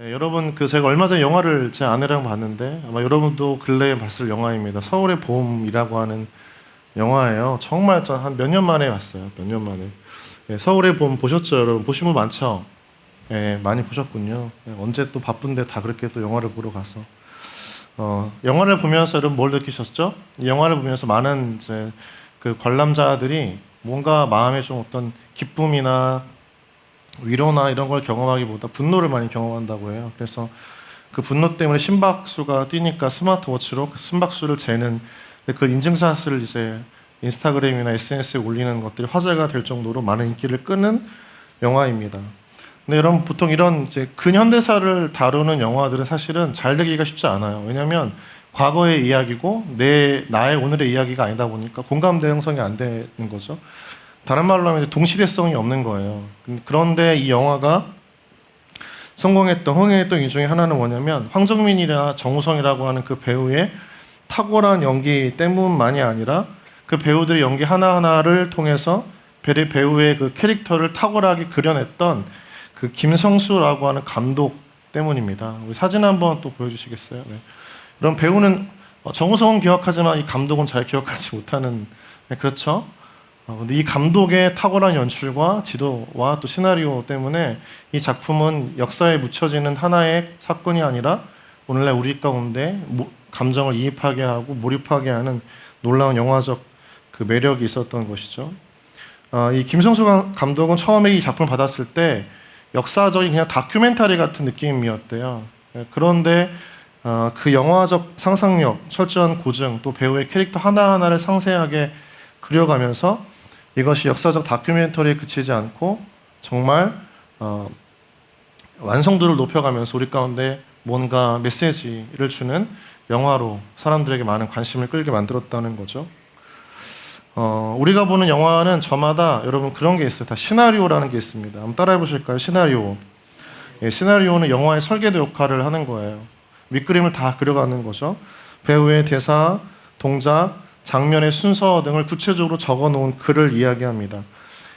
네, 여러분 제가 얼마 전에 영화를 제 아내랑 봤는데 아마 여러분도 근래에 봤을 영화입니다. 서울의 봄이라고 하는 영화예요. 정말 한 몇 년 만에 봤어요. 몇 년 만에. 네, 서울의 봄 보셨죠, 여러분? 보신 분 많죠? 네, 많이 보셨군요. 네, 언제 또 바쁜데 다 그렇게 또 영화를 보러 가서 영화를 보면서 여러분 뭘 느끼셨죠? 이 영화를 보면서 많은 이제 그 관람자들이 뭔가 마음에 좀 어떤 기쁨이나 위로나 이런 걸 경험하기보다 분노를 많이 경험한다고 해요. 그래서 그 분노 때문에 심박수가 뛰니까 스마트워치로 그 심박수를 재는 그 인증샷을 이제 인스타그램이나 SNS에 올리는 것들이 화제가 될 정도로 많은 인기를 끄는 영화입니다. 근데 여러분 보통 이런 이제 근현대사를 다루는 영화들은 사실은 잘 되기가 쉽지 않아요. 왜냐하면 과거의 이야기고 나의 오늘의 이야기가 아니다 보니까 공감대 형성이 안 되는 거죠. 다른 말로 하면 동시대성이 없는 거예요. 그런데 이 영화가 흥행했던 이유 중에 하나는 뭐냐면 황정민이나 정우성이라고 하는 그 배우의 탁월한 연기 때문만이 아니라 그 배우들의 연기 하나하나를 통해서 배우의 그 캐릭터를 탁월하게 그려냈던 그 김성수라고 하는 감독 때문입니다. 우리 사진 한번 또 보여주시겠어요? 네. 그럼 배우는 정우성은 기억하지만 이 감독은 잘 기억하지 못하는, 네, 그렇죠? 근데 이 감독의 탁월한 연출과 지도와 또 시나리오 때문에 이 작품은 역사에 묻혀지는 하나의 사건이 아니라 오늘날 우리 가운데 감정을 이입하게 하고 몰입하게 하는 놀라운 영화적 그 매력이 있었던 것이죠. 이 김성수 감독은 처음에 이 작품을 받았을 때 역사적인 그냥 다큐멘터리 같은 느낌이었대요. 그런데 그 영화적 상상력, 철저한 고증, 또 배우의 캐릭터 하나하나를 상세하게 그려가면서 이것이 역사적 다큐멘터리에 그치지 않고 정말 완성도를 높여가면서 우리 가운데 뭔가 메시지를 주는 영화로 사람들에게 많은 관심을 끌게 만들었다는 거죠. 우리가 보는 영화는 저마다 여러분 그런 게 있어요. 다 시나리오라는 게 있습니다. 한번 따라해 보실까요? 시나리오. 예, 시나리오는 영화의 설계도 역할을 하는 거예요. 밑그림을 다 그려가는 거죠. 배우의 대사, 동작, 장면의 순서 등을 구체적으로 적어놓은 글을 이야기합니다.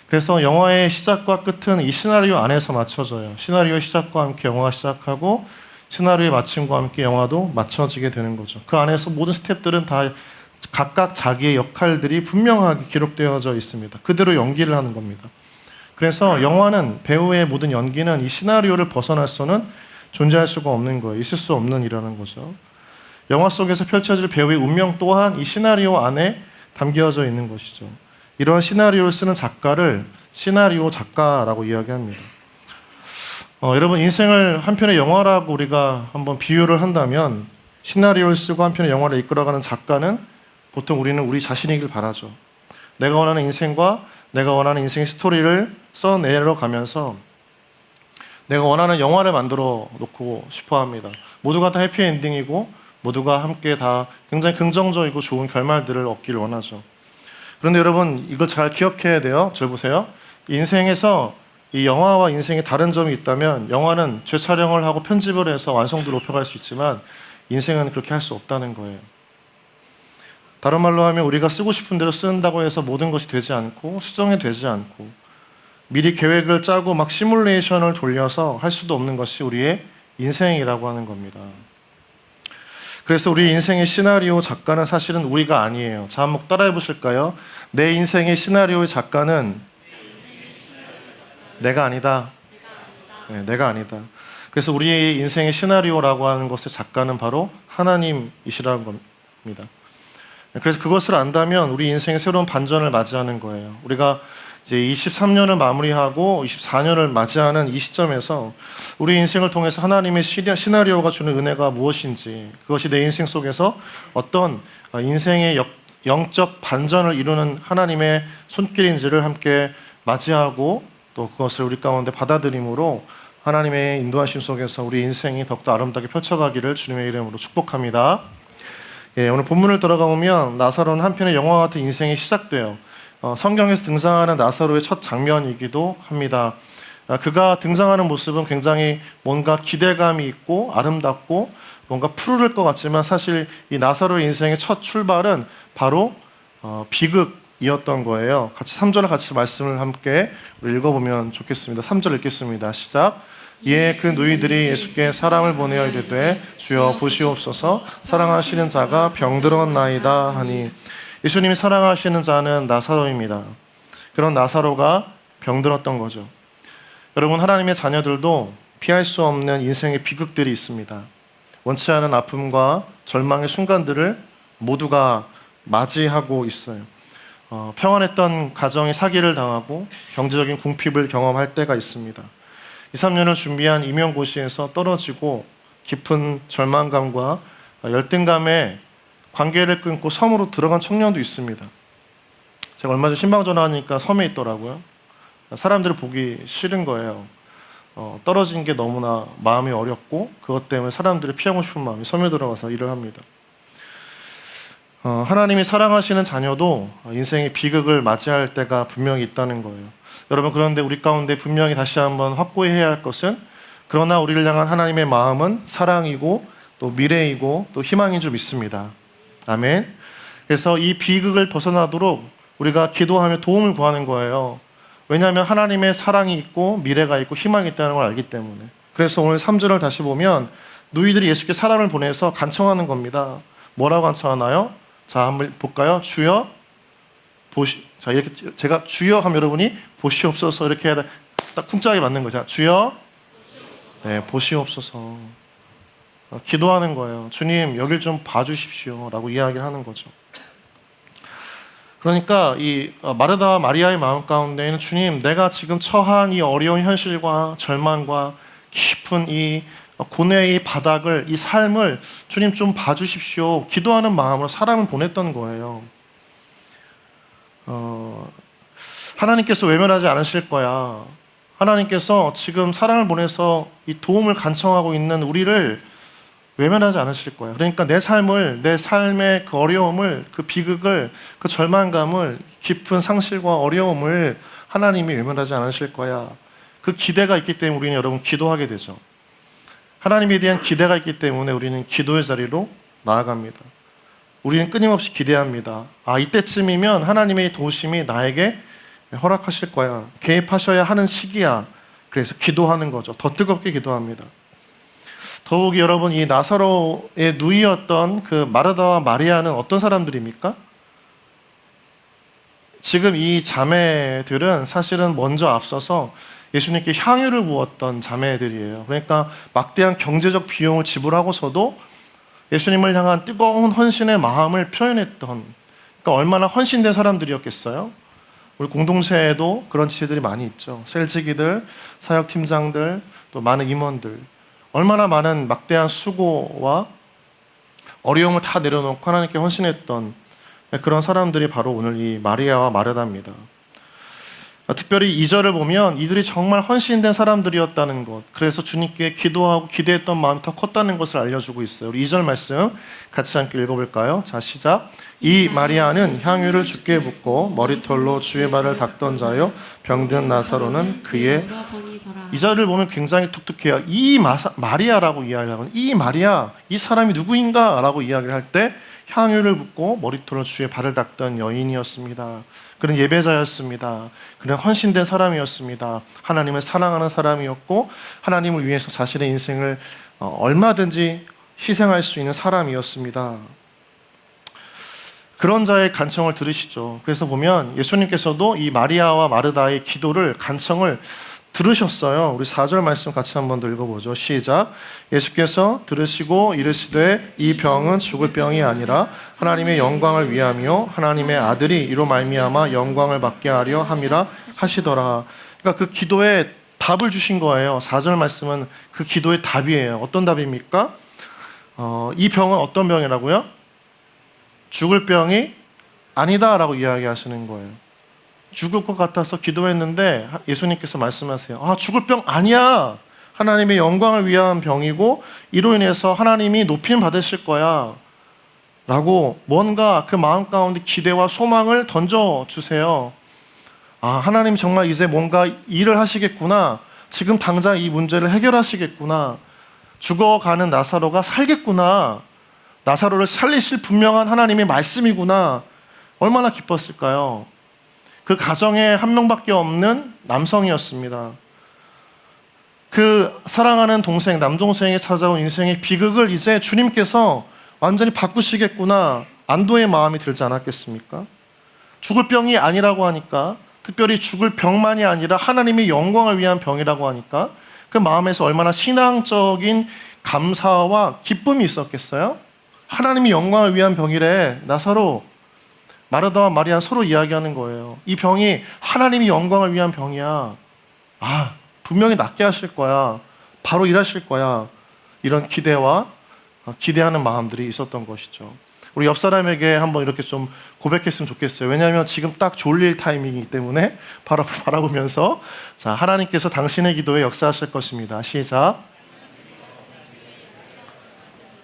그래서 영화의 시작과 끝은 이 시나리오 안에서 맞춰져요. 시나리오의 시작과 함께 영화가 시작하고 시나리오의 마침과 함께 영화도 맞춰지게 되는 거죠. 그 안에서 모든 스텝들은 다 각각 자기의 역할들이 분명하게 기록되어져 있습니다. 그대로 연기를 하는 겁니다. 그래서 영화는 배우의 모든 연기는 이 시나리오를 벗어날 수는 존재할 수가 없는 거예요. 있을 수 없는 일이라는 거죠. 영화 속에서 펼쳐질 배우의 운명 또한 이 시나리오 안에 담겨져 있는 것이죠. 이러한 시나리오를 쓰는 작가를 시나리오 작가라고 이야기합니다. 여러분 인생을 한 편의 영화라고 우리가 한번 비유를 한다면 시나리오를 쓰고 한 편의 영화를 이끌어가는 작가는 보통 우리는 우리 자신이길 바라죠. 내가 원하는 인생과 내가 원하는 인생의 스토리를 써내려 가면서 내가 원하는 영화를 만들어 놓고 싶어 합니다. 모두가 다 해피엔딩이고 모두가 함께 다 굉장히 긍정적이고 좋은 결말들을 얻기를 원하죠. 그런데 여러분 이걸 잘 기억해야 돼요. 잘 보세요. 인생에서 이 영화와 인생에 다른 점이 있다면 영화는 재촬영을 하고 편집을 해서 완성도를 높여갈 수 있지만 인생은 그렇게 할 수 없다는 거예요. 다른 말로 하면 우리가 쓰고 싶은 대로 쓴다고 해서 모든 것이 되지 않고 수정이 되지 않고 미리 계획을 짜고 막 시뮬레이션을 돌려서 할 수도 없는 것이 우리의 인생이라고 하는 겁니다. 그래서 우리 인생의 시나리오 작가는 사실은 우리가 아니에요. 자, 한번 따라해 보실까요? 내 인생의 시나리오의 작가는 내가 아니다. 네, 내가 아니다. 그래서 우리의 인생의 시나리오라고 하는 것의 작가는 바로 하나님이시라는 겁니다. 그래서 그것을 안다면 우리 인생의 새로운 반전을 맞이하는 거예요. 우리가 이제 23년을 마무리하고 24년을 맞이하는 이 시점에서 우리 인생을 통해서 하나님의 시나리오가 주는 은혜가 무엇인지, 그것이 내 인생 속에서 어떤 인생의 영적 반전을 이루는 하나님의 손길인지를 함께 맞이하고 또 그것을 우리 가운데 받아들임으로 하나님의 인도하심 속에서 우리 인생이 더욱더 아름답게 펼쳐가기를 주님의 이름으로 축복합니다. 예, 오늘 본문을 들어가 보면 나사로는 한편의 영화 같은 인생이 시작돼요. 성경에서 등장하는 나사로의 첫 장면이기도 합니다. 그가 등장하는 모습은 굉장히 뭔가 기대감이 있고 아름답고 뭔가 푸르를 것 같지만 사실 이 나사로의 인생의 첫 출발은 바로 비극이었던 거예요. 같이 3절을 같이 말씀을 함께 우리 읽어보면 좋겠습니다. 3절 읽겠습니다. 시작. 이에 그 누이들이 예수께 사람을 보내어 이르되 주여 보시옵소서 사랑하시는 자가 병들었나이다 하니 예수님이 사랑하시는 자는 나사로입니다. 그런 나사로가 병들었던 거죠. 여러분, 하나님의 자녀들도 피할 수 없는 인생의 비극들이 있습니다. 원치 않은 아픔과 절망의 순간들을 모두가 맞이하고 있어요. 평안했던 가정이 사기를 당하고 경제적인 궁핍을 경험할 때가 있습니다. 2, 3년을 준비한 임용고시에서 떨어지고 깊은 절망감과 열등감에 관계를 끊고 섬으로 들어간 청년도 있습니다. 제가 얼마 전 신방 전화하니까 섬에 있더라고요. 사람들을 보기 싫은 거예요. 떨어진 게 너무나 마음이 어렵고 그것 때문에 사람들을 피하고 싶은 마음이 섬에 들어가서 일을 합니다. 하나님이 사랑하시는 자녀도 인생의 비극을 맞이할 때가 분명히 있다는 거예요. 여러분, 그런데 우리 가운데 분명히 다시 한번 확고히 해야 할 것은, 그러나 우리를 향한 하나님의 마음은 사랑이고 또 미래이고 또 희망인 줄 믿습니다. 아멘. 그래서 이 비극을 벗어나도록 우리가 기도하며 도움을 구하는 거예요. 왜냐하면 하나님의 사랑이 있고 미래가 있고 희망이 있다는 걸 알기 때문에. 그래서 오늘 3절을 다시 보면 누이들이 예수께 사람을 보내서 간청하는 겁니다. 뭐라고 간청하나요? 자, 한번 볼까요? 주여 자, 이렇게 제가 주여 하면 여러분이 보시옵소서 이렇게 해야 딱 쿵짝이 맞는 거죠. 주여 보시옵소서. 기도하는 거예요. 주님, 여길 좀 봐주십시오 라고 이야기를 하는 거죠. 그러니까 이 마르다와 마리아의 마음 가운데에는 주님, 내가 지금 처한 이 어려운 현실과 절망과 깊은 이 고뇌의 바닥을, 이 삶을 주님 좀 봐주십시오. 기도하는 마음으로 사람을 보냈던 거예요. 하나님께서 외면하지 않으실 거야. 하나님께서 지금 사람을 보내서 이 도움을 간청하고 있는 우리를 외면하지 않으실 거예요. 그러니까 내 삶의 그 어려움을, 그 비극을, 그 절망감을, 깊은 상실과 어려움을 하나님이 외면하지 않으실 거야. 그 기대가 있기 때문에 우리는 여러분 기도하게 되죠. 하나님에 대한 기대가 있기 때문에 우리는 기도의 자리로 나아갑니다. 우리는 끊임없이 기대합니다. 이때쯤이면 하나님의 도우심이 나에게 허락하실 거야. 개입하셔야 하는 시기야. 그래서 기도하는 거죠. 더 뜨겁게 기도합니다. 더욱이 여러분, 이 나사로의 누이였던 그 마르다와 마리아는 어떤 사람들입니까? 지금 이 자매들은 사실은 먼저 앞서서 예수님께 향유를 부었던 자매들이에요. 그러니까 막대한 경제적 비용을 지불하고서도 예수님을 향한 뜨거운 헌신의 마음을 표현했던, 그러니까 얼마나 헌신된 사람들이었겠어요? 우리 공동체에도 그런 지체들이 많이 있죠. 셀지기들, 사역팀장들, 또 많은 임원들. 얼마나 많은 막대한 수고와 어려움을 다 내려놓고 하나님께 헌신했던 그런 사람들이 바로 오늘 이 마리아와 마르다입니다. 특별히 2절을 보면 이들이 정말 헌신된 사람들이었다는 것, 그래서 주님께 기도하고 기대했던 마음이 더 컸다는 것을 알려주고 있어요. 우리 2절 말씀 같이 함께 읽어볼까요? 자, 시작. 이 마리아는 향유를 주께 붓고 머리털로 주의 발을 닦던 자요 병든 나사로는 그의. 2절을 보면 굉장히 독특해요. 이 마리아라고 이야기하거든요. 이 마리아, 이 사람이 누구인가? 라고 이야기를 할 때 향유를 붓고 머리털로 주의 발을 닦던 여인이었습니다. 그는 예배자였습니다. 그는 헌신된 사람이었습니다. 하나님을 사랑하는 사람이었고 하나님을 위해서 자신의 인생을 얼마든지 희생할 수 있는 사람이었습니다. 그런 자의 간청을 들으시죠. 그래서 보면 예수님께서도 이 마리아와 마르다의 기도를, 간청을 들으셨어요. 우리 4절 말씀 같이 한번 더 읽어보죠. 시작. 예수께서 들으시고 이르시되 이 병은 죽을 병이 아니라 하나님의 영광을 위하며 하나님의 아들이 이로 말미암아 영광을 받게 하려 함이라 하시더라. 그러니까 그 기도에 답을 주신 거예요. 4절 말씀은 그 기도의 답이에요. 어떤 답입니까? 이 병은 어떤 병이라고요? 죽을 병이 아니다라고 이야기하시는 거예요. 죽을 것 같아서 기도했는데 예수님께서 말씀하세요. 죽을 병 아니야. 하나님의 영광을 위한 병이고 이로 인해서 하나님이 높임 받으실 거야 라고 뭔가 그 마음 가운데 기대와 소망을 던져주세요. 하나님 정말 이제 뭔가 일을 하시겠구나. 지금 당장 이 문제를 해결하시겠구나. 죽어가는 나사로가 살겠구나. 나사로를 살리실 분명한 하나님의 말씀이구나. 얼마나 기뻤을까요? 그 가정에 한 명밖에 없는 남성이었습니다. 그 사랑하는 동생, 남동생이 찾아온 인생의 비극을 이제 주님께서 완전히 바꾸시겠구나, 안도의 마음이 들지 않았겠습니까? 죽을 병이 아니라고 하니까, 특별히 죽을 병만이 아니라 하나님의 영광을 위한 병이라고 하니까 그 마음에서 얼마나 신앙적인 감사와 기쁨이 있었겠어요? 하나님의 영광을 위한 병이래. 나사로, 마르다와 마리아 서로 이야기하는 거예요. 이 병이 하나님의 영광을 위한 병이야. 분명히 낫게 하실 거야. 바로 일하실 거야. 이런 기대와 기대하는 마음들이 있었던 것이죠. 우리 옆 사람에게 한번 이렇게 좀 고백했으면 좋겠어요. 왜냐하면 지금 딱 졸릴 타이밍이기 때문에 바라보면서, 자, 하나님께서 당신의 기도에 역사하실 것입니다. 시작.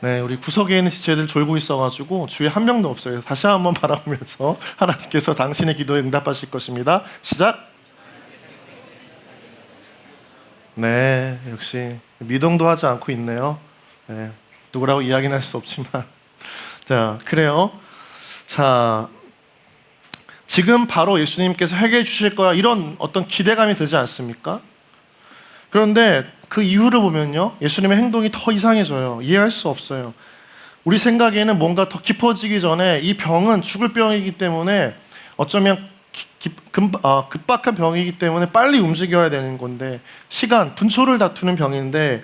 네, 우리 구석에 있는 지체들 졸고 있어가지고 주위에 한 명도 없어요. 다시 한번 바라보면서 하나님께서 당신의 기도에 응답하실 것입니다. 시작. 네, 역시 미동도 하지 않고 있네요. 네, 누구라고 이야기는 할 수 없지만, 자, 그래요. 자, 지금 바로 예수님께서 해결해 주실 거야, 이런 어떤 기대감이 들지 않습니까? 그런데 그 이유를 보면요, 예수님의 행동이 더 이상해져요. 이해할 수 없어요. 우리 생각에는 뭔가 더 깊어지기 전에 이 병은 죽을 병이기 때문에 어쩌면 급박한 병이기 때문에 빨리 움직여야 되는 건데, 시간, 분초를 다투는 병인데,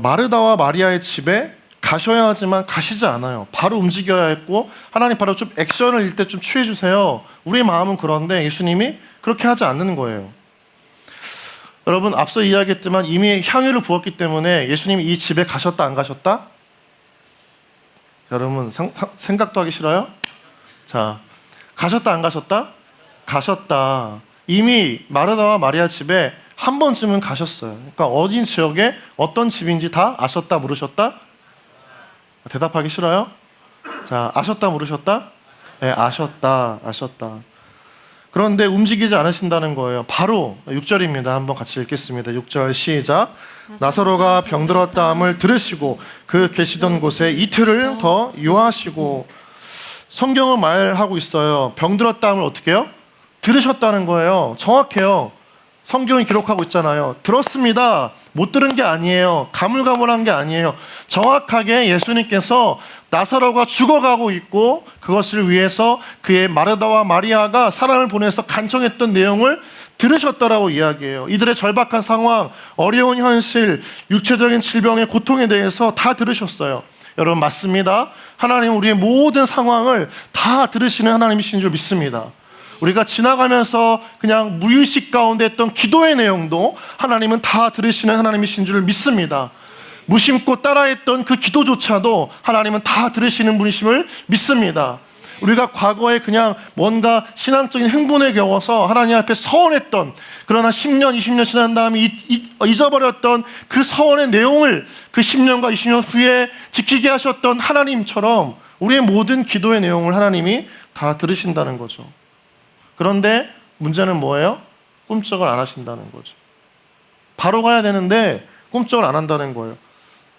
마르다와 마리아의 집에 가셔야 하지만 가시지 않아요. 바로 움직여야 했고, 하나님 바로 좀 액션을 이때 좀 취해 주세요. 우리의 마음은 그런데 예수님이 그렇게 하지 않는 거예요. 여러분, 앞서 이야기했지만 이미 향유를 부었기 때문에 예수님이 이 집에 가셨다 안 가셨다? 여러분 생각도 하기 싫어요? 자, 가셨다 안 가셨다? 가셨다. 이미 마르다와 마리아 집에 한 번쯤은 가셨어요. 그러니까 어딘 지역에 어떤 집인지 다 아셨다 모르셨다? 대답하기 싫어요? 자, 아셨다 모르셨다? 네, 아셨다. 그런데 움직이지 않으신다는 거예요. 바로 6절입니다. 한번 같이 읽겠습니다. 6절 시작. 나사로가 병들었다함을 들으시고 그 계시던 곳에 이틀을 더 유하시고. 성경은 말하고 있어요. 병들었다함을 어떻게 해요? 들으셨다는 거예요. 정확해요. 성경이 기록하고 있잖아요. 들었습니다. 못 들은 게 아니에요. 가물가물한 게 아니에요. 정확하게 예수님께서 나사로가 죽어가고 있고 그것을 위해서 그의 마르다와 마리아가 사람을 보내서 간청했던 내용을 들으셨다라고 이야기해요. 이들의 절박한 상황, 어려운 현실, 육체적인 질병의 고통에 대해서 다 들으셨어요. 여러분, 맞습니다. 하나님은 우리의 모든 상황을 다 들으시는 하나님이신 줄 믿습니다. 우리가 지나가면서 그냥 무의식 가운데 했던 기도의 내용도 하나님은 다 들으시는 하나님이신 줄 믿습니다. 무심코 따라했던 그 기도조차도 하나님은 다 들으시는 분이심을 믿습니다. 우리가 과거에 그냥 뭔가 신앙적인 행분에 겨워서 하나님 앞에 서원했던, 그러나 10년, 20년 지난 다음에 잊어버렸던 그 서원의 내용을 그 10년과 20년 후에 지키게 하셨던 하나님처럼 우리의 모든 기도의 내용을 하나님이 다 들으신다는 거죠. 그런데 문제는 뭐예요? 꿈쩍을 안 하신다는 거죠. 바로 가야 되는데 꿈쩍을 안 한다는 거예요.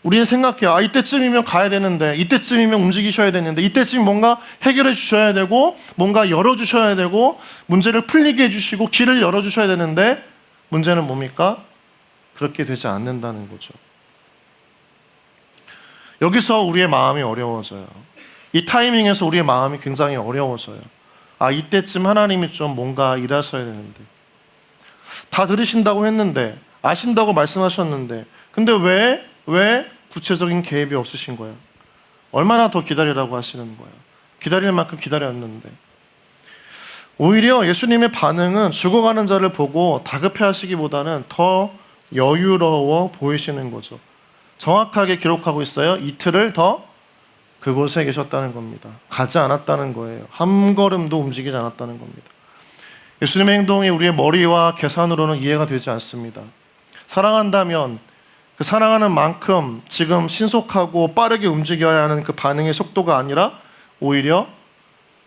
우리는 생각해요. 이때쯤이면 가야 되는데, 이때쯤이면 움직이셔야 되는데, 이때쯤 뭔가 해결해 주셔야 되고, 뭔가 열어주셔야 되고, 문제를 풀리게 해주시고 길을 열어주셔야 되는데, 문제는 뭡니까? 그렇게 되지 않는다는 거죠. 여기서 우리의 마음이 어려워져요. 이 타이밍에서 우리의 마음이 굉장히 어려워져요. 이때쯤 하나님이 좀 뭔가 일하셔야 되는데, 다 들으신다고 했는데, 아신다고 말씀하셨는데, 근데 왜 구체적인 계획이 없으신 거예요? 얼마나 더 기다리라고 하시는 거예요? 기다릴 만큼 기다렸는데. 오히려 예수님의 반응은 죽어가는 자를 보고 다급해 하시기보다는 더 여유로워 보이시는 거죠. 정확하게 기록하고 있어요. 이틀을 더 그곳에 계셨다는 겁니다. 가지 않았다는 거예요. 한 걸음도 움직이지 않았다는 겁니다. 예수님의 행동이 우리의 머리와 계산으로는 이해가 되지 않습니다. 사랑한다면 그 사랑하는 만큼 지금 신속하고 빠르게 움직여야 하는 그 반응의 속도가 아니라 오히려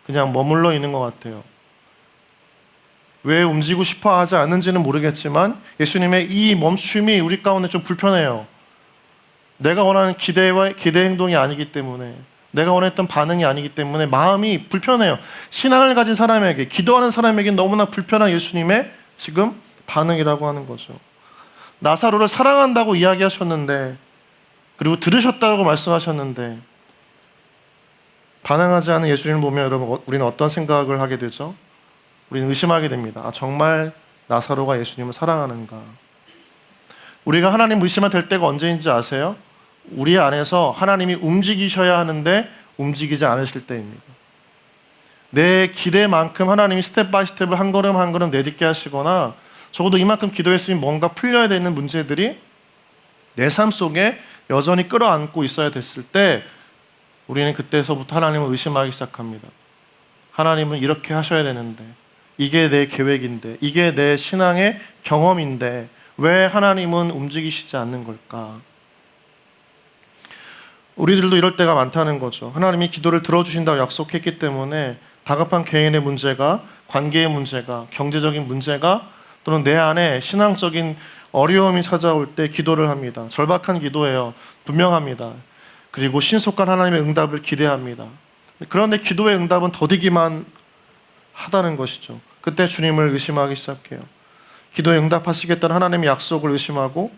그냥 머물러 있는 것 같아요. 왜 움직이고 싶어 하지 않는지는 모르겠지만 예수님의 이 멈춤이 우리 가운데 좀 불편해요. 내가 원하는 기대 행동이 아니기 때문에, 내가 원했던 반응이 아니기 때문에 마음이 불편해요. 신앙을 가진 사람에게, 기도하는 사람에게 너무나 불편한 예수님의 지금 반응이라고 하는 거죠. 나사로를 사랑한다고 이야기하셨는데, 그리고 들으셨다고 말씀하셨는데 반항하지 않은 예수님을 보면 여러분, 우리는 어떤 생각을 하게 되죠? 우리는 의심하게 됩니다. 아, 정말 나사로가 예수님을 사랑하는가? 우리가 하나님 의심할 될 때가 언제인지 아세요? 우리 안에서 하나님이 움직이셔야 하는데 움직이지 않으실 때입니다. 내 기대만큼 하나님이 스텝 바이 스텝을 한 걸음 한 걸음 내딛게 하시거나, 적어도 이만큼 기도했으면 뭔가 풀려야 되는 문제들이 내 삶 속에 여전히 끌어안고 있어야 됐을 때, 우리는 그때서부터 하나님을 의심하기 시작합니다. 하나님은 이렇게 하셔야 되는데, 이게 내 계획인데, 이게 내 신앙의 경험인데 왜 하나님은 움직이시지 않는 걸까? 우리들도 이럴 때가 많다는 거죠. 하나님이 기도를 들어주신다고 약속했기 때문에 다급한 개인의 문제가, 관계의 문제가, 경제적인 문제가, 또는 내 안에 신앙적인 어려움이 찾아올 때 기도를 합니다. 절박한 기도예요. 분명합니다. 그리고 신속한 하나님의 응답을 기대합니다. 그런데 기도의 응답은 더디기만 하다는 것이죠. 그때 주님을 의심하기 시작해요. 기도에 응답하시겠다는 하나님의 약속을 의심하고,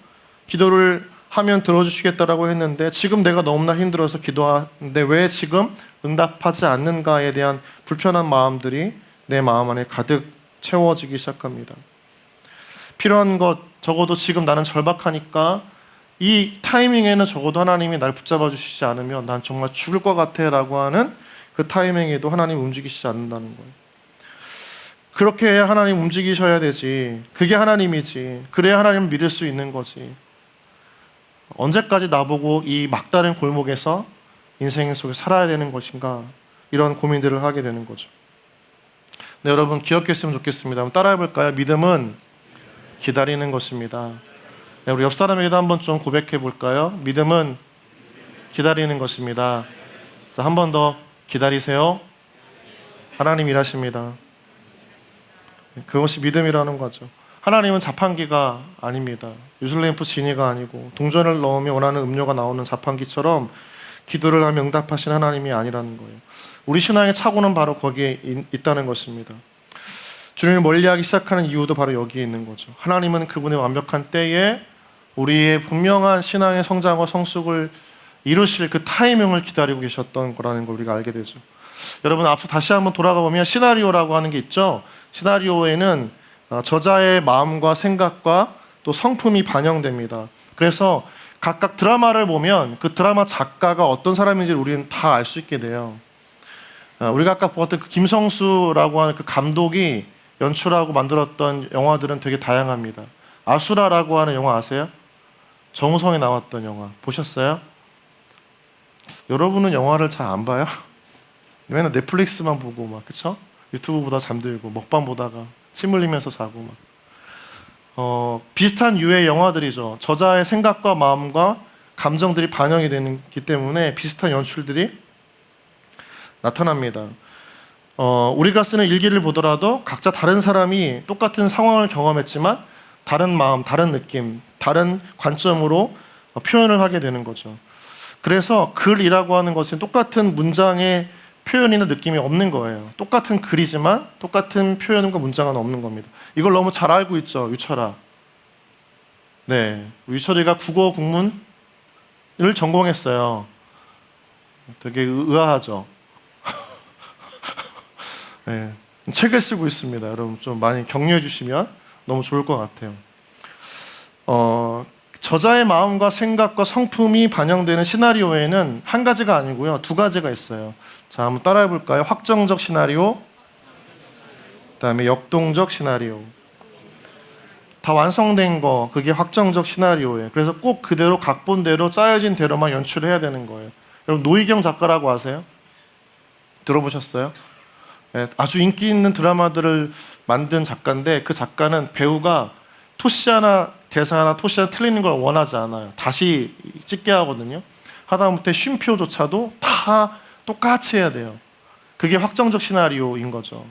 기도를 하면 들어주시겠다라고 했는데 지금 내가 너무나 힘들어서 기도하는데 왜 지금 응답하지 않는가에 대한 불편한 마음들이 내 마음 안에 가득 채워지기 시작합니다. 필요한 것, 적어도 지금 나는 절박하니까 이 타이밍에는 적어도 하나님이 날 붙잡아 주시지 않으면 난 정말 죽을 것 같아 라고 하는 그 타이밍에도 하나님이 움직이시지 않는다는 거예요. 그렇게 해야 하나님 움직이셔야 되지. 그게 하나님이지. 그래야 하나님을 믿을 수 있는 거지. 언제까지 나보고 이 막다른 골목에서 인생 속에 살아야 되는 것인가, 이런 고민들을 하게 되는 거죠. 네, 여러분 기억했으면 좋겠습니다. 한번 따라해 볼까요? 믿음은 기다리는 것입니다. 네, 우리 옆 사람에게도 한번 좀 고백해 볼까요? 믿음은 기다리는 것입니다. 자, 한 번 더 기다리세요. 하나님 일하십니다. 그것이 믿음이라는 거죠. 하나님은 자판기가 아닙니다. 유슬램프 지니가 아니고 동전을 넣으면 원하는 음료가 나오는 자판기처럼 기도를 하면 응답하신 하나님이 아니라는 거예요. 우리 신앙의 착오는 바로 거기에 있다는 것입니다. 주님을 멀리하기 시작하는 이유도 바로 여기에 있는 거죠. 하나님은 그분의 완벽한 때에 우리의 분명한 신앙의 성장과 성숙을 이루실 그 타이밍을 기다리고 계셨던 거라는 걸 우리가 알게 되죠. 여러분, 앞서 다시 한번 돌아가 보면 시나리오라고 하는 게 있죠. 시나리오에는 저자의 마음과 생각과 또 성품이 반영됩니다. 그래서 각각 드라마를 보면 그 드라마 작가가 어떤 사람인지 우리는 다 알 수 있게 돼요. 우리가 아까 보았던 그 김성수라고 하는 그 감독이 연출하고 만들었던 영화들은 되게 다양합니다. 아수라라고 하는 영화 아세요? 정우성이 나왔던 영화 보셨어요? 여러분은 영화를 잘 안 봐요? 맨날 넷플릭스만 보고 막, 그쵸? 유튜브 보다 잠들고 먹방 보다가 침 흘리면서 자고 막. 비슷한 유의 영화들이죠. 저자의 생각과 마음과 감정들이 반영이 되기 때문에 비슷한 연출들이 나타납니다. 우리가 쓰는 일기를 보더라도 각자 다른 사람이 똑같은 상황을 경험했지만 다른 마음, 다른 느낌, 다른 관점으로 표현을 하게 되는 거죠. 그래서 글이라고 하는 것은 똑같은 문장의 표현이나 느낌이 없는 거예요. 똑같은 글이지만 똑같은 표현과 문장은 없는 겁니다. 이걸 너무 잘 알고 있죠, 유철아. 네, 유철이가 국어 국문을 전공했어요. 되게 의아하죠. 네, 책을 쓰고 있습니다. 여러분 좀 많이 격려해 주시면 너무 좋을 것 같아요. 저자의 마음과 생각과 성품이 반영되는 시나리오에는 한 가지가 아니고요, 두 가지가 있어요. 자, 한번 따라해 볼까요? 확정적 시나리오, 그다음에 역동적 시나리오. 다 완성된 거, 그게 확정적 시나리오예요. 그래서 꼭 그대로 각본대로 짜여진 대로만 연출해야 되는 거예요. 여러분 노희경 작가라고 아세요? 들어보셨어요? 네, 아주 인기 있는 드라마들을 만든 작가인데, 그 작가는 배우가 토시 하나, 대사 하나, 토시 하나 틀리는 걸 원하지 않아요. 다시 찍게 하거든요. 하다못해 쉼표조차도 다 똑같이 해야 돼요. 그게 확정적 시나리오인 거죠.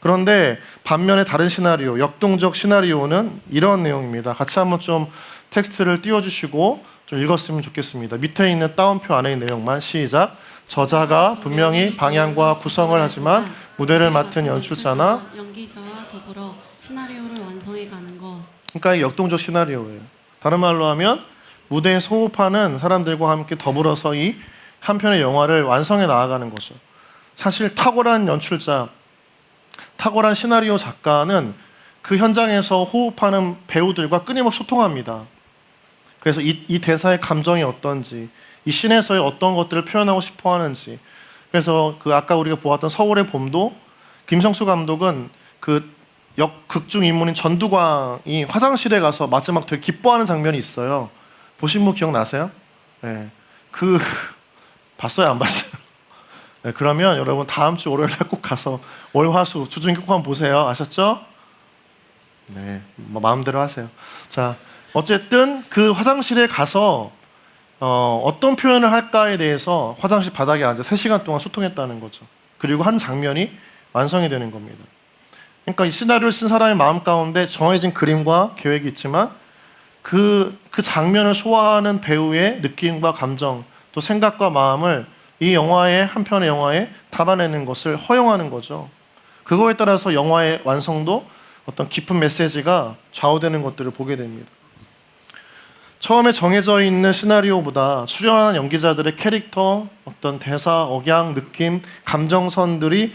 그런데 반면에 다른 시나리오, 역동적 시나리오는 이런 내용입니다. 같이 한번 좀 텍스트를 띄워주시고 좀 읽었으면 좋겠습니다. 밑에 있는 따옴표 안의 내용만 시작. 저자가 분명히 방향과 구성을 하지만 무대를 맡은 연출자나 연기자와 더불어 시나리오를 완성해 가는 것. 그러니까 역동적 시나리오예요. 다른 말로 하면 무대에서 호흡하는 사람들과 함께 더불어서 이 한 편의 영화를 완성해 나아가는 거죠. 사실 탁월한 연출자, 탁월한 시나리오 작가는 그 현장에서 호흡하는 배우들과 끊임없이 소통합니다. 그래서 이 대사의 감정이 어떤지, 이 씬에서의 어떤 것들을 표현하고 싶어 하는지. 그래서 그 아까 우리가 보았던 서울의 봄도 김성수 감독은 그 극중 인물인 전두광이 화장실에 가서 마지막 되게 기뻐하는 장면이 있어요. 보신 분 기억나세요? 네. 봤어요? 안 봤어요? 네, 그러면 여러분 다음 주 월요일에 꼭 가서 월화수 주중에 꼭 한번 보세요. 아셨죠? 네, 뭐 마음대로 하세요. 자, 어쨌든 그 화장실에 가서 어떤 표현을 할까에 대해서 화장실 바닥에 앉아 3시간 동안 소통했다는 거죠. 그리고 한 장면이 완성이 되는 겁니다. 그러니까 이 시나리오를 쓴 사람의 마음 가운데 정해진 그림과 계획이 있지만 그 장면을 소화하는 배우의 느낌과 감정, 또 생각과 마음을 이 영화의 한 편의 영화에 담아내는 것을 허용하는 거죠. 그거에 따라서 영화의 완성도 어떤 깊은 메시지가 좌우되는 것들을 보게 됩니다. 처음에 정해져 있는 시나리오보다 출연하는 연기자들의 캐릭터, 어떤 대사, 억양, 느낌, 감정선들이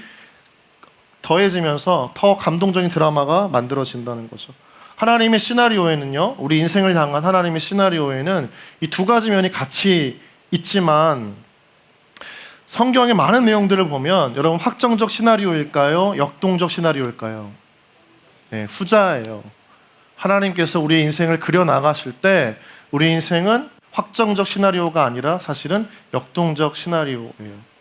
더해지면서 더 감동적인 드라마가 만들어진다는 거죠. 하나님의 시나리오에는요, 우리 인생을 향한 하나님의 시나리오에는 이 두 가지 면이 같이 있지만 성경의 많은 내용들을 보면 여러분 확정적 시나리오일까요? 역동적 시나리오일까요? 네, 후자예요. 하나님께서 우리의 인생을 그려나가실 때 우리 인생은 확정적 시나리오가 아니라 사실은 역동적 시나리오예요.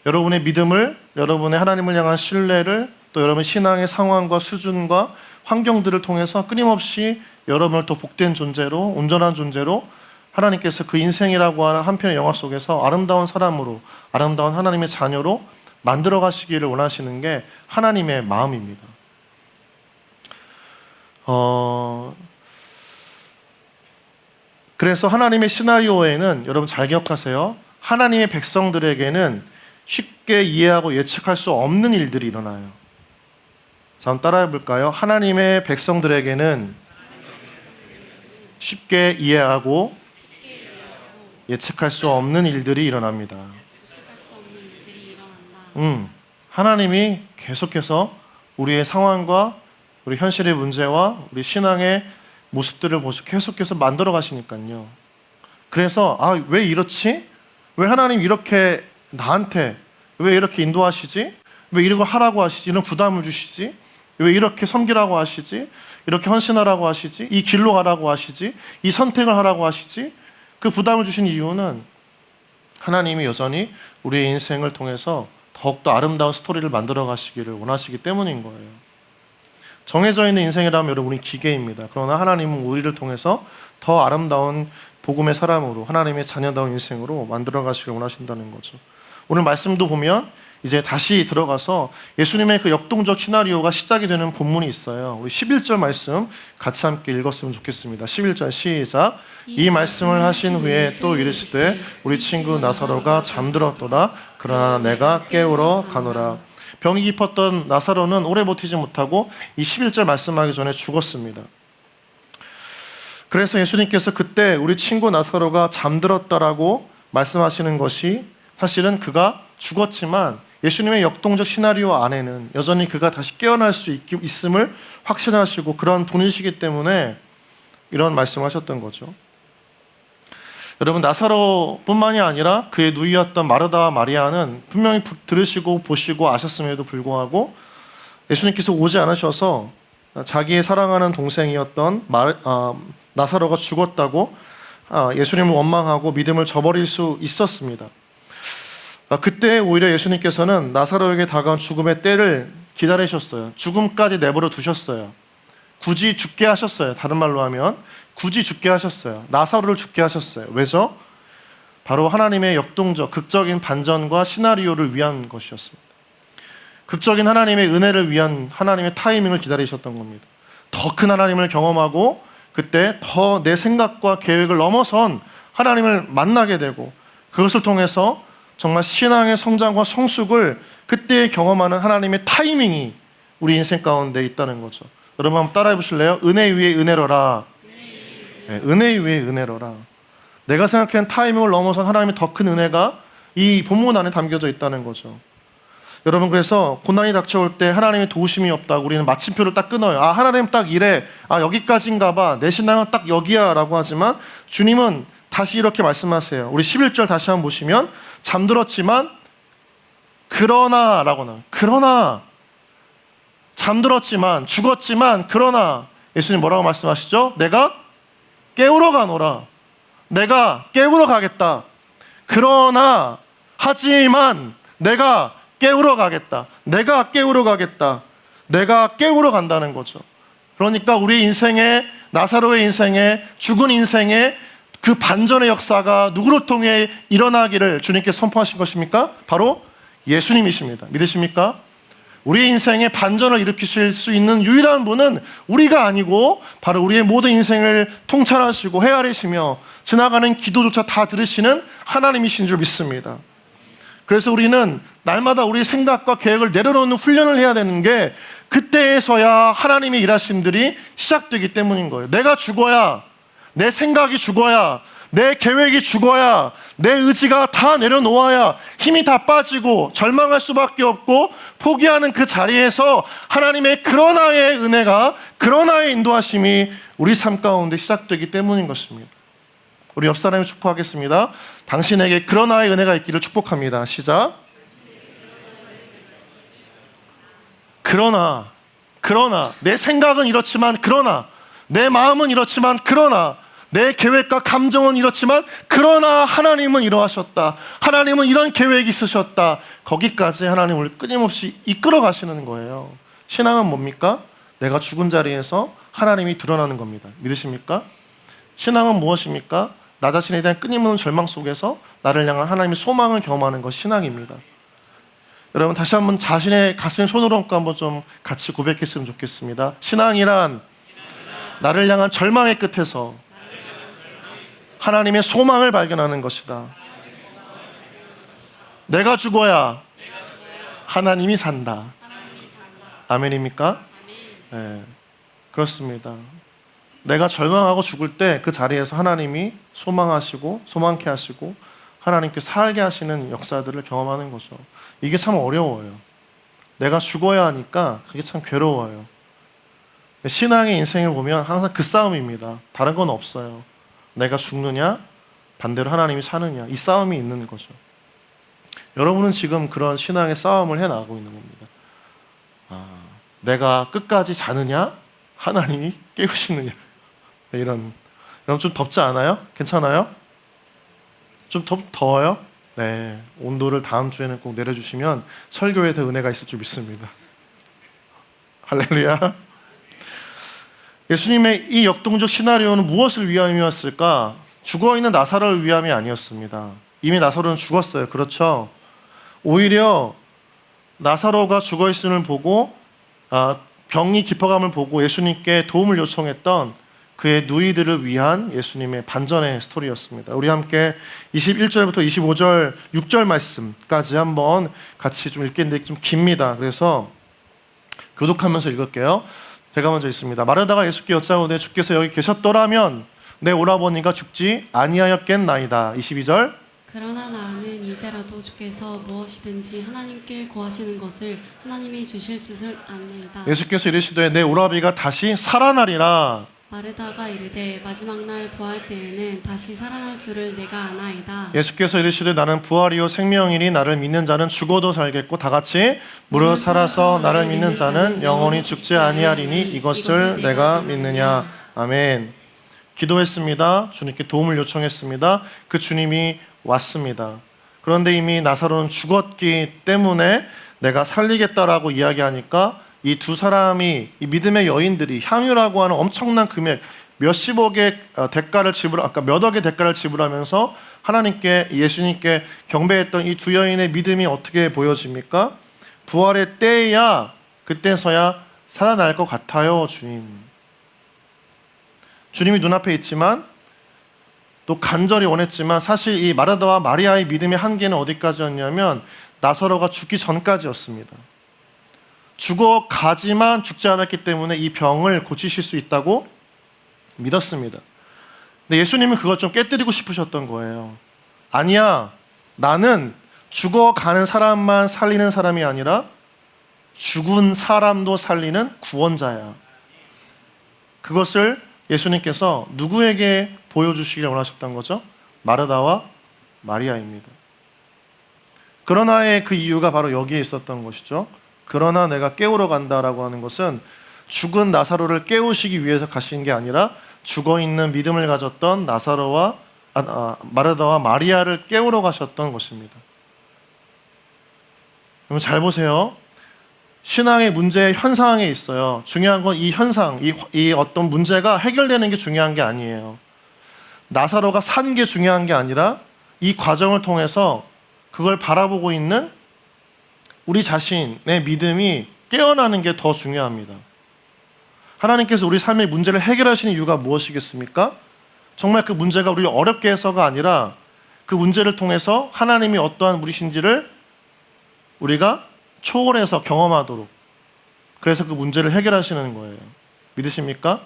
여러분의 믿음을, 여러분의 하나님을 향한 신뢰를, 또 여러분의 신앙의 상황과 수준과 환경들을 통해서 끊임없이 여러분을 더 복된 존재로, 온전한 존재로 하나님께서 그 인생이라고 하는 한 편의 영화 속에서 아름다운 사람으로, 아름다운 하나님의 자녀로 만들어 가시기를 원하시는 게 하나님의 마음입니다. 그래서 하나님의 시나리오에는 여러분 잘 기억하세요. 하나님의 백성들에게는 쉽게 이해하고 예측할 수 없는 일들이 일어나요. 자, 한번 따라해 볼까요? 하나님의 백성들에게는 쉽게 이해하고 예측할 수 없는 일들이 일어납니다. 하나님이 계속해서 우리의 상황과 우리 현실의 문제와 우리 신앙의 모습들을 계속해서 만들어 가시니까요. 그래서 왜 이렇지? 왜 하나님 이렇게 나한테 왜 이렇게 인도하시지? 왜 이런 거 하라고 하시지? 이런 부담을 주시지? 왜 이렇게 섬기라고 하시지? 이렇게 헌신하라고 하시지? 이 길로 가라고 하시지? 이 선택을 하라고 하시지? 그 부담을 주신 이유는 하나님이 여전히 우리의 인생을 통해서 더욱더 아름다운 스토리를 만들어 가시기를 원하시기 때문인 거예요. 정해져 있는 인생이라면 여러분이 기계입니다. 그러나 하나님은 우리를 통해서 더 아름다운 복음의 사람으로, 하나님의 자녀다운 인생으로 만들어 가시기를 원하신다는 거죠. 오늘 말씀도 보면 이제 다시 들어가서 예수님의 그 역동적 시나리오가 시작이 되는 본문이 있어요. 우리 11절 말씀 같이 함께 읽었으면 좋겠습니다. 11절 시작. 이 말씀을 하신 후에 또 이르시되 우리 친구 나사로가 잠들었도다. 그러나 내가 깨우러 가노라. 병이 깊었던 나사로는 오래 버티지 못하고 이 11절 말씀하기 전에 죽었습니다. 그래서 예수님께서 그때 우리 친구 나사로가 잠들었다라고 말씀하시는 것이 사실은 그가 죽었지만 예수님의 역동적 시나리오 안에는 여전히 그가 다시 깨어날 수 있음을 확신하시고 그런 분이시기 때문에 이런 말씀하셨던 거죠. 여러분 나사로뿐만이 아니라 그의 누이였던 마르다와 마리아는 분명히 들으시고 보시고 아셨음에도 불구하고 예수님께서 오지 않으셔서 자기의 사랑하는 동생이었던 나사로가 죽었다고 예수님을 원망하고 믿음을 저버릴 수 있었습니다. 그때 오히려 예수님께서는 나사로에게 다가온 죽음의 때를 기다리셨어요. 죽음까지 내버려 두셨어요. 굳이 죽게 하셨어요. 다른 말로 하면 굳이 죽게 하셨어요. 나사로를 죽게 하셨어요. 왜죠? 바로 하나님의 역동적, 극적인 반전과 시나리오를 위한 것이었습니다. 극적인 하나님의 은혜를 위한 하나님의 타이밍을 기다리셨던 겁니다. 더 큰 하나님을 경험하고 그때 더 내 생각과 계획을 넘어선 하나님을 만나게 되고 그것을 통해서 정말 신앙의 성장과 성숙을 그때 경험하는 하나님의 타이밍이 우리 인생 가운데 있다는 거죠. 여러분 한번 따라해 보실래요? 은혜 위에 은혜로라. 은혜 위에 은혜로라. 내가 생각하는 타이밍을 넘어선 하나님의 더 큰 은혜가 이 본문 안에 담겨져 있다는 거죠. 여러분, 그래서 고난이 닥쳐올 때 하나님의 도우심이 없다고 우리는 마침표를 딱 끊어요. 아, 하나님 딱 이래. 아, 여기까지인가 봐. 내 신앙은 딱 여기야 라고 하지만 주님은 다시 이렇게 말씀하세요. 우리 11절 다시 한번 보시면 잠들었지만 그러나 라고 나와요. 그러나 잠들었지만 죽었지만 그러나 예수님 뭐라고 말씀하시죠? 내가 깨우러 가노라. 내가 깨우러 가겠다. 그러나 하지만 내가 깨우러 가겠다. 내가 깨우러 가겠다. 내가 깨우러 간다는 거죠. 그러니까 우리 인생에, 나사로의 인생에, 죽은 인생에 그 반전의 역사가 누구를 통해 일어나기를 주님께 선포하신 것입니까? 바로 예수님이십니다. 믿으십니까? 우리 인생에 반전을 일으키실 수 있는 유일한 분은 우리가 아니고 바로 우리의 모든 인생을 통찰하시고 헤아리시며 지나가는 기도조차 다 들으시는 하나님이신 줄 믿습니다. 그래서 우리는 날마다 우리의 생각과 계획을 내려놓는 훈련을 해야 되는 게 그때에서야 하나님의 일하심들이 시작되기 때문인 거예요. 내가 죽어야, 내 생각이 죽어야, 내 계획이 죽어야, 내 의지가 다 내려놓아야 힘이 다 빠지고 절망할 수밖에 없고 포기하는 그 자리에서 하나님의 그러나의 은혜가, 그러나의 인도하심이 우리 삶 가운데 시작되기 때문인 것입니다. 우리 옆 사람이 축복하겠습니다. 당신에게 그러나의 은혜가 있기를 축복합니다. 시작. 그러나 내 생각은 이렇지만 그러나 내 마음은 이렇지만 그러나 내 계획과 감정은 이렇지만 그러나 하나님은 이러하셨다. 하나님은 이런 계획이 있으셨다. 거기까지 하나님 우리를 끊임없이 이끌어 가시는 거예요. 신앙은 뭡니까? 내가 죽은 자리에서 하나님이 드러나는 겁니다. 믿으십니까? 신앙은 무엇입니까? 나 자신에 대한 끊임없는 절망 속에서 나를 향한 하나님의 소망을 경험하는 것이 신앙입니다. 여러분, 다시 한번 자신의 가슴에 손을 얹고 한번 좀 같이 고백했으면 좋겠습니다. 신앙이란 나를 향한 절망의 끝에서 하나님의 소망을 발견하는 것이다. 내가 죽어야 하나님이 산다. 아멘입니까? 네, 그렇습니다. 내가 절망하고 죽을 때 그 자리에서 하나님이 소망하시고 소망케 하시고 하나님께 살게 하시는 역사들을 경험하는 거죠. 이게 참 어려워요. 내가 죽어야 하니까 그게 참 괴로워요. 신앙의 인생을 보면 항상 그 싸움입니다. 다른 건 없어요. 내가 죽느냐, 반대로 하나님이 사느냐, 이 싸움이 있는 거죠. 여러분은 지금 그런 신앙의 싸움을 해나가고 있는 겁니다. 내가 끝까지 자느냐, 하나님이 깨우시느냐, 이런. 여러분 좀 덥지 않아요? 괜찮아요? 좀 더워요? 네, 온도를 다음 주에는 꼭 내려주시면 설교에 더 은혜가 있을 줄 믿습니다. 할렐루야. 예수님의 이 역동적 시나리오는 무엇을 위함이었을까? 죽어있는 나사로를 위함이 아니었습니다. 이미 나사로는 죽었어요. 그렇죠? 오히려 나사로가 죽어있음을 보고 병이 깊어감을 보고 예수님께 도움을 요청했던 그의 누이들을 위한 예수님의 반전의 스토리였습니다. 우리 함께 21절부터 25절, 6절 말씀까지 한번 같이 좀 읽겠는데 좀 깁니다. 그래서 교독하면서 읽을게요. 제가 먼저 읽습니다. 마르다가 예수께 여짜오되 주께서 여기 계셨더라면 내 오라버니가 죽지 아니하였겠나이다. 22절. 그러나 나는 이제라도 주께서 무엇이든지 하나님께 구하시는 것을 하나님이 주실 줄을 아나이다. 예수께서 이르시되 내 오라비가 다시 살아나리라. 마르다가 이르되 마지막 날 부활 때에는 다시 살아날 줄을 내가 아나이다. 예수께서 이르시되 나는 부활이요 생명이니 나를 믿는 자는 죽어도 살겠고 다 같이 무릇 살아서 나를 믿는 자는 영원히 죽지 아니하리니 이것을 내가 믿느냐. 아멘. 기도했습니다. 주님께 도움을 요청했습니다. 그 주님이 왔습니다. 그런데 이미 나사로는 죽었기 때문에 내가 살리겠다라고 이야기하니까 이 두 사람이, 이 믿음의 여인들이 향유라고 하는 엄청난 금액, 몇십억의 대가를 몇 억의 대가를 지불하면서 하나님께, 예수님께 경배했던 이 두 여인의 믿음이 어떻게 보여집니까? 부활의 때야, 그때서야 살아날 것 같아요, 주님. 주님이 눈앞에 있지만 또 간절히 원했지만 사실 이 마르다와 마리아의 믿음의 한계는 어디까지였냐면 나사로가 죽기 전까지였습니다. 죽어가지만 죽지 않았기 때문에 이 병을 고치실 수 있다고 믿었습니다. 근데 예수님은 그걸 좀 깨뜨리고 싶으셨던 거예요. 아니야, 나는 죽어가는 사람만 살리는 사람이 아니라 죽은 사람도 살리는 구원자야. 그것을 예수님께서 누구에게 보여주시길 원하셨던 거죠? 마르다와 마리아입니다. 그러나의 그 이유가 바로 여기에 있었던 것이죠. 그러나 내가 깨우러 간다라고 하는 것은 죽은 나사로를 깨우시기 위해서 가신 게 아니라 죽어있는 믿음을 가졌던 마르다와 마리아를 깨우러 가셨던 것입니다. 여러분 잘 보세요. 신앙의 문제의 현상에 있어요. 중요한 건 이 현상, 이 어떤 문제가 해결되는 게 중요한 게 아니에요. 나사로가 산 게 중요한 게 아니라 이 과정을 통해서 그걸 바라보고 있는 우리 자신의 믿음이 깨어나는 게 더 중요합니다. 하나님께서 우리 삶의 문제를 해결하시는 이유가 무엇이겠습니까? 정말 그 문제가 우리를 어렵게 해서가 아니라 그 문제를 통해서 하나님이 어떠한 분이신지를 우리가 초월해서 경험하도록, 그래서 그 문제를 해결하시는 거예요. 믿으십니까?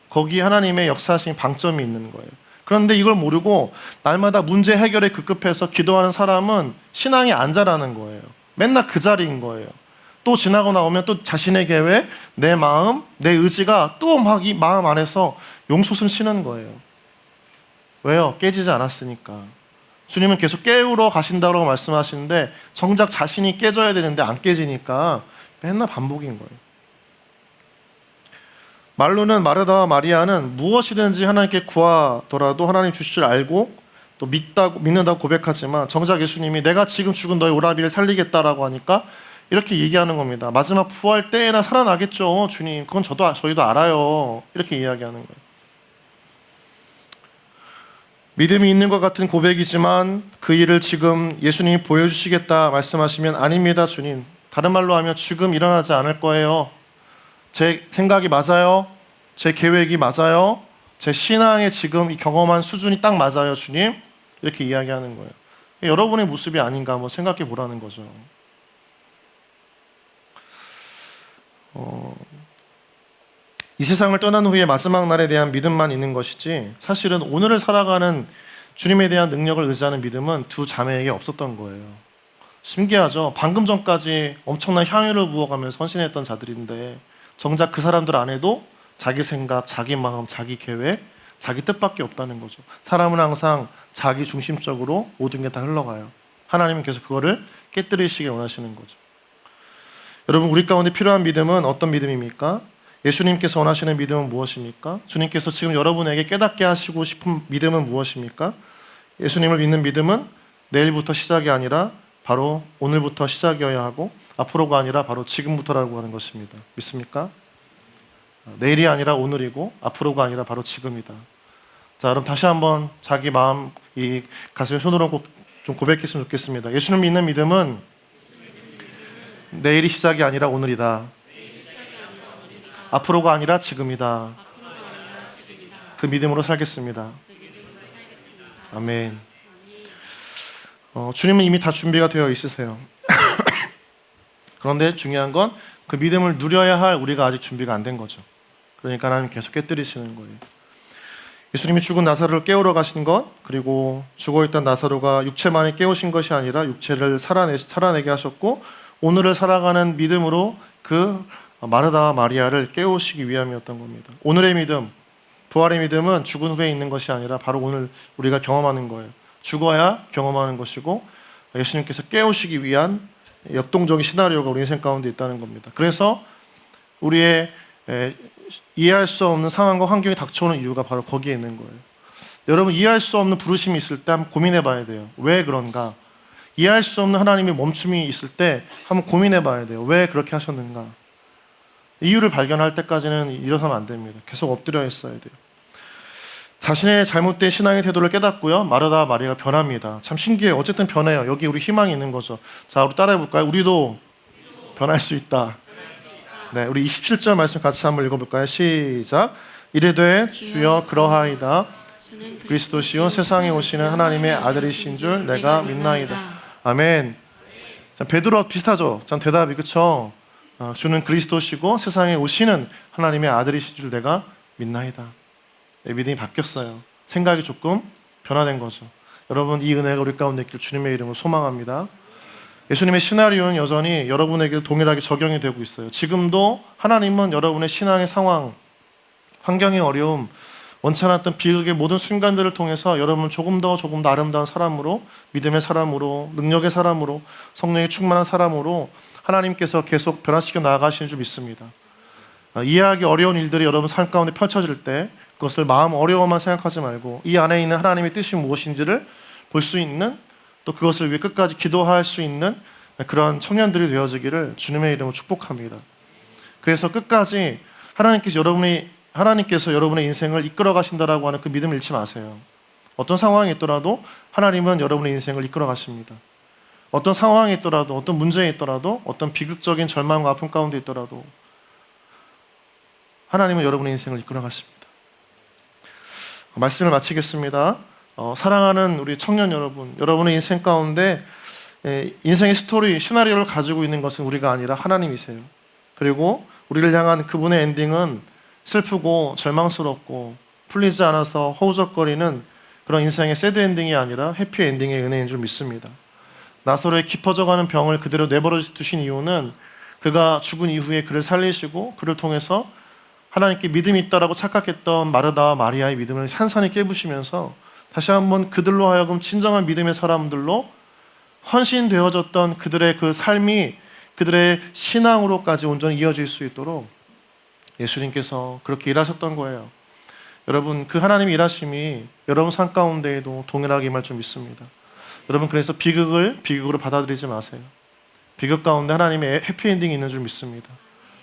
거기에 하나님의 역사하신 방점이 있는 거예요. 그런데 이걸 모르고 날마다 문제 해결에 급급해서 기도하는 사람은 신앙이 안 자라는 거예요. 맨날 그 자리인 거예요. 또 지나고 나오면 또 자신의 계획, 내 마음, 내 의지가 또 막 이 마음 안에서 용솟음 치는 거예요. 왜요? 깨지지 않았으니까. 주님은 계속 깨우러 가신다고 말씀하시는데 정작 자신이 깨져야 되는데 안 깨지니까 맨날 반복인 거예요. 말로는 마르다와 마리아는 무엇이든지 하나님께 구하더라도 하나님 주실 줄 알고 또 믿는다고 고백하지만 정작 예수님이 내가 지금 죽은 너의 오라비를 살리겠다라고 하니까 이렇게 얘기하는 겁니다. 마지막 부활 때에나 살아나겠죠, 주님. 그건 저희도 알아요. 이렇게 이야기하는 거예요. 믿음이 있는 것 같은 고백이지만 그 일을 지금 예수님이 보여주시겠다 말씀하시면 아닙니다, 주님. 다른 말로 하면 지금 일어나지 않을 거예요. 제 생각이 맞아요. 제 계획이 맞아요. 제 신앙의 지금 이 경험한 수준이 딱 맞아요, 주님. 이렇게 이야기하는 거예요. 여러분의 모습이 아닌가 한번 생각해 보라는 거죠. 이 세상을 떠난 후에 마지막 날에 대한 믿음만 있는 것이지 사실은 오늘을 살아가는 주님에 대한 능력을 의지하는 믿음은 두 자매에게 없었던 거예요. 신기하죠? 방금 전까지 엄청난 향유를 부어가면서 헌신했던 자들인데 정작 그 사람들 안에도 자기 생각, 자기 마음, 자기 계획, 자기 뜻밖에 없다는 거죠. 사람은 항상 자기 중심적으로 모든 게 다 흘러가요. 하나님은 계속 그거를 깨뜨리시길 원하시는 거죠. 여러분, 우리 가운데 필요한 믿음은 어떤 믿음입니까? 예수님께서 원하시는 믿음은 무엇입니까? 주님께서 지금 여러분에게 깨닫게 하시고 싶은 믿음은 무엇입니까? 예수님을 믿는 믿음은 내일부터 시작이 아니라 바로 오늘부터 시작이어야 하고 앞으로가 아니라 바로 지금부터라고 하는 것입니다. 믿습니까? 내일이 아니라 오늘이고 앞으로가 아니라 바로 지금이다. 자, 그럼 다시 한번 자기 마음 이 가슴에 손을 얹고 좀 고백했으면 좋겠습니다. 예수님 믿는 믿음은 내일이 시작이 아니라 오늘이다. 앞으로가 아니라 지금이다. 그 믿음으로 살겠습니다. 아멘. 주님은 이미 다 준비가 되어 있으세요. 그런데 중요한 건 그 믿음을 누려야 할 우리가 아직 준비가 안 된 거죠. 그러니까 하나님 계속 깨뜨리시는 거예요. 예수님이 죽은 나사로를 깨우러 가신 것, 그리고 죽어있던 나사로가 육체만이 깨우신 것이 아니라 육체를 살아내게 하셨고 오늘을 살아가는 믿음으로 그 마르다와 마리아를 깨우시기 위함이었던 겁니다. 오늘의 믿음, 부활의 믿음은 죽은 후에 있는 것이 아니라 바로 오늘 우리가 경험하는 거예요. 죽어야 경험하는 것이고 예수님께서 깨우시기 위한 역동적인 시나리오가 우리 인생 가운데 있다는 겁니다. 그래서 우리의 이해할 수 없는 상황과 환경이 닥쳐오는 이유가 바로 거기에 있는 거예요. 여러분, 이해할 수 없는 부르심이 있을 때 한번 고민해 봐야 돼요. 왜 그런가? 이해할 수 없는 하나님의 멈춤이 있을 때 한번 고민해 봐야 돼요. 왜 그렇게 하셨는가? 이유를 발견할 때까지는 일어서면 안 됩니다. 계속 엎드려 있어야 돼요. 자신의 잘못된 신앙의 태도를 깨닫고요. 마르다와 마리아가 변합니다. 참 신기해요. 어쨌든 변해요. 여기 우리 희망이 있는 거죠. 자, 우리 따라해 볼까요? 우리도 변할 수 있다. 네, 우리 27절 말씀 같이 한번 읽어볼까요? 시작. 이르되 주여 그러하이다. 그리스도시요 세상에 오시는 하나님의 아들이신 줄 내가 믿나이다. 아멘. 자, 베드로와 비슷하죠? 전 대답이 그렇죠. 주는 그리스도시고 세상에 오시는 하나님의 아들이신 줄 내가 믿나이다. 믿음이 바뀌었어요. 생각이 조금 변화된 거죠. 여러분, 이 은혜가 우리 가운데 있길 주님의 이름으로 소망합니다. 예수님의 시나리오는 여전히 여러분에게 동일하게 적용이 되고 있어요. 지금도 하나님은 여러분의 신앙의 상황, 환경의 어려움, 원치 않았던 비극의 모든 순간들을 통해서 여러분을 조금 더 아름다운 사람으로, 믿음의 사람으로, 능력의 사람으로, 성령이 충만한 사람으로 하나님께서 계속 변화시켜 나아가시는 줄 믿습니다. 이해하기 어려운 일들이 여러분 삶 가운데 펼쳐질 때 그것을 마음 어려워만 생각하지 말고 이 안에 있는 하나님의 뜻이 무엇인지를 볼 수 있는, 또 그것을 위해 끝까지 기도할 수 있는 그러한 청년들이 되어지기를 주님의 이름으로 축복합니다. 그래서 끝까지 하나님께서 여러분의 인생을 이끌어 가신다라고 하는 그 믿음을 잃지 마세요. 어떤 상황이 있더라도 하나님은 여러분의 인생을 이끌어 가십니다. 어떤 상황이 있더라도, 어떤 문제에 있더라도, 어떤 비극적인 절망과 아픔 가운데 있더라도 하나님은 여러분의 인생을 이끌어 가십니다. 말씀을 마치겠습니다. 사랑하는 우리 청년 여러분, 여러분의 인생 가운데 인생의 스토리, 시나리오를 가지고 있는 것은 우리가 아니라 하나님이세요. 그리고 우리를 향한 그분의 엔딩은 슬프고 절망스럽고 풀리지 않아서 허우적거리는 그런 인생의 새드 엔딩이 아니라 해피 엔딩의 은혜인 줄 믿습니다. 나사로의 깊어져가는 병을 그대로 내버려 두신 이유는 그가 죽은 이후에 그를 살리시고 그를 통해서 하나님께 믿음이 있다라고 착각했던 마르다와 마리아의 믿음을 산산히 깨부시면서 다시 한번 그들로 하여금 진정한 믿음의 사람들로 헌신되어졌던 그들의 그 삶이 그들의 신앙으로까지 온전히 이어질 수 있도록 예수님께서 그렇게 일하셨던 거예요. 여러분, 그 하나님의 일하심이 여러분 삶 가운데에도 동일하게 임할 줄 믿습니다. 여러분, 그래서 비극을 비극으로 받아들이지 마세요. 비극 가운데 하나님의 해피엔딩이 있는 줄 믿습니다.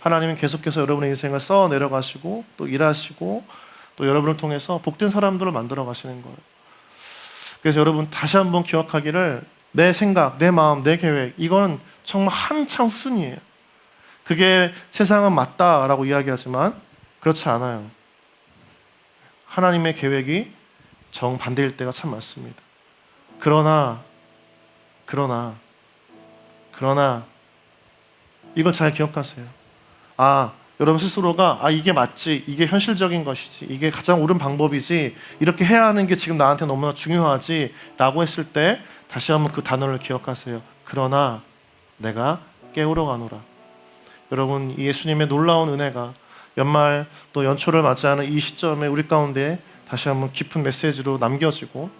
하나님은 계속해서 여러분의 인생을 써 내려가시고 또 일하시고 또 여러분을 통해서 복된 사람들을 만들어 가시는 거예요. 그래서 여러분 다시 한번 기억하기를, 내 생각, 내 마음, 내 계획, 이건 정말 한참 후순이에요. 그게 세상은 맞다라고 이야기하지만 그렇지 않아요. 하나님의 계획이 정반대일 때가 참 많습니다. 그러나 이걸 잘 기억하세요. 여러분 스스로가 이게 맞지, 이게 현실적인 것이지, 이게 가장 옳은 방법이지, 이렇게 해야 하는 게 지금 나한테 너무나 중요하지 라고 했을 때 다시 한번 그 단어를 기억하세요. 그러나 내가 깨우러 가노라. 여러분, 이 예수님의 놀라운 은혜가 연말 또 연초를 맞이하는 이 시점에 우리 가운데 다시 한번 깊은 메시지로 남겨지고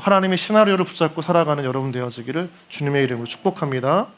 하나님의 시나리오를 붙잡고 살아가는 여러분 되어지기를 주님의 이름으로 축복합니다.